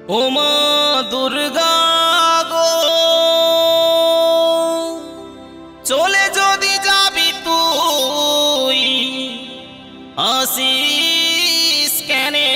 ওমা দুর্গা গো, চলে যদি যাবি তুই আসিস কেনে?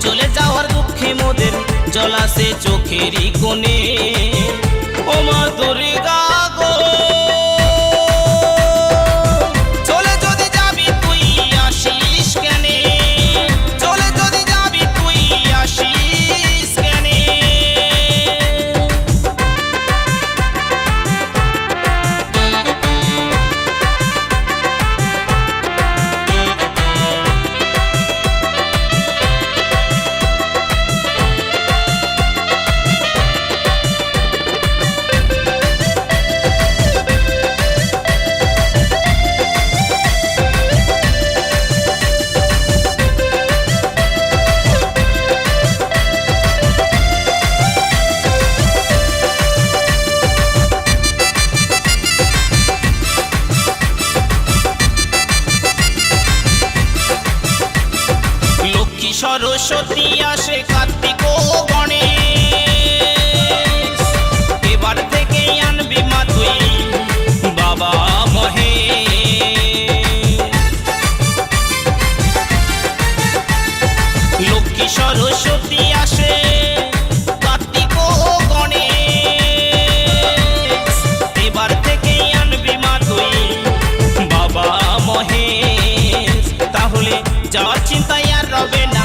চলে যাওয়ার দুঃখে মোদের জলাসে চোখেরই কোণে। ও মা দুর্গা গো, চলে যদি যাবি তুই আসিস কেনে? চলে যদি যাবি তুই আসিস কেনে? সরস্বতী আসে কার্তিক ও গণেশ, এবার থেকেই আনবি মা তুই বাবা মহেশ। লক্ষ্মী সরস্বতী আসে কার্তিক ও গণেশ, এবার থেকেই আনবি মা তুই বাবা মহেশ। তাহলে যাওয়ার চিন্তায় আর রবে না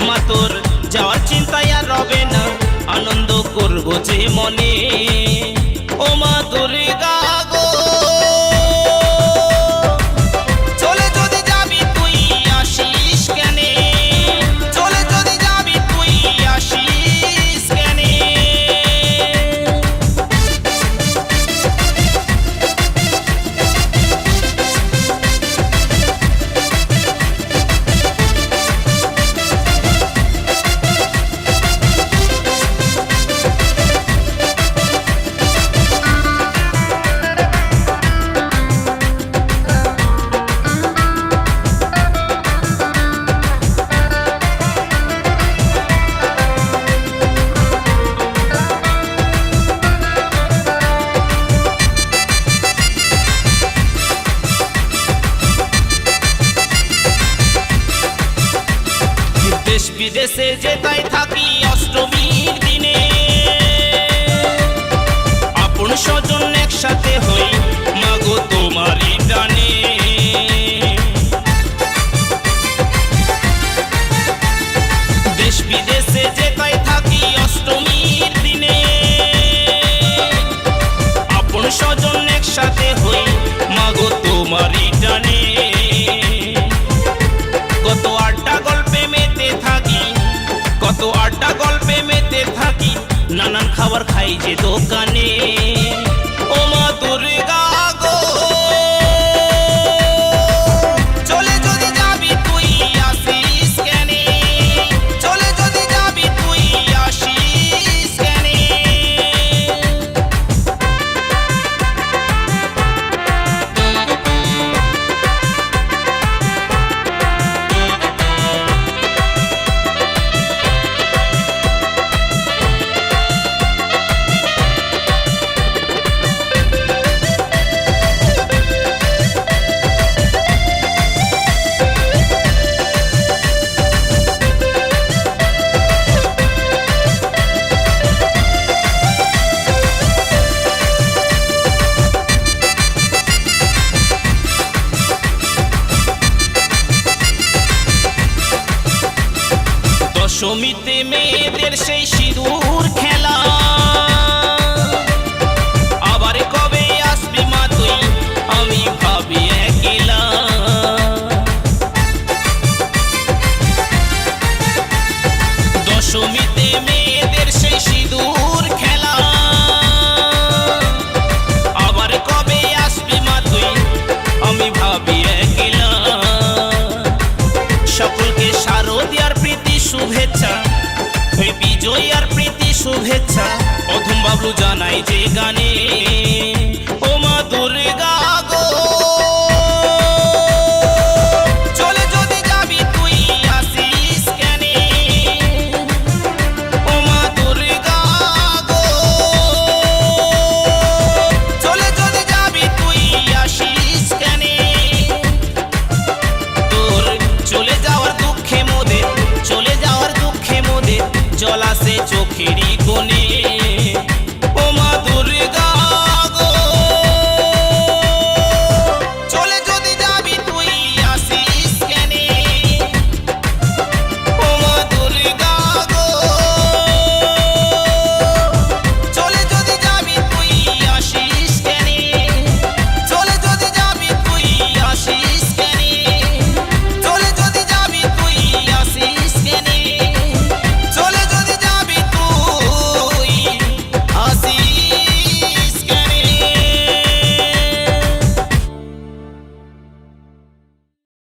মা, তোর যাওয়ার চিন্তায় আর রবে না, আনন্দ করবো যে মনে। ও মা দুর্গা গো, চলে যদি যাবি তুই আসিস কেনে? চলে যদি যাবি তুই আসিস কেনে? দেশ বিদেশে যেতাই থাকি অষ্টমীর দিনে, আপন স্বজন একসাথে হই মাগো তোমারই ডানে। দেশ বিদেশে যেতাই থাকি অষ্টমীর দিনে, আপন স্বজন একসাথে হই মাগো তোমারই ডানে। কত আড্ডা গল্পে মেতে থাকি, কত আড্ডা গল্পে মেতে থাকি, নানান খাবার খাই যে দোকানে। ও মা দুর্গা গো, চলে যদি যাবি তুই আসিস কেনে? চলে যদি যাবি তুই আসিস কেনে? দশমীতে মেয়েদের সেই সিঁদুর খেলা, আবার কবে আসবি মা তুই আমি ভাবি একলা। দশমীতে মেয়েদের সেই সিঁদুর খেলা, আবার কবে আসবি মা তুই আমি ভাবি একলা। সকলকে শারদীয়ার প্রীতি শুভেচ্ছা, ওই বিজয়ার প্রীতি শুভেচ্ছা, অধম বাবলু জানাই যে গানে। ও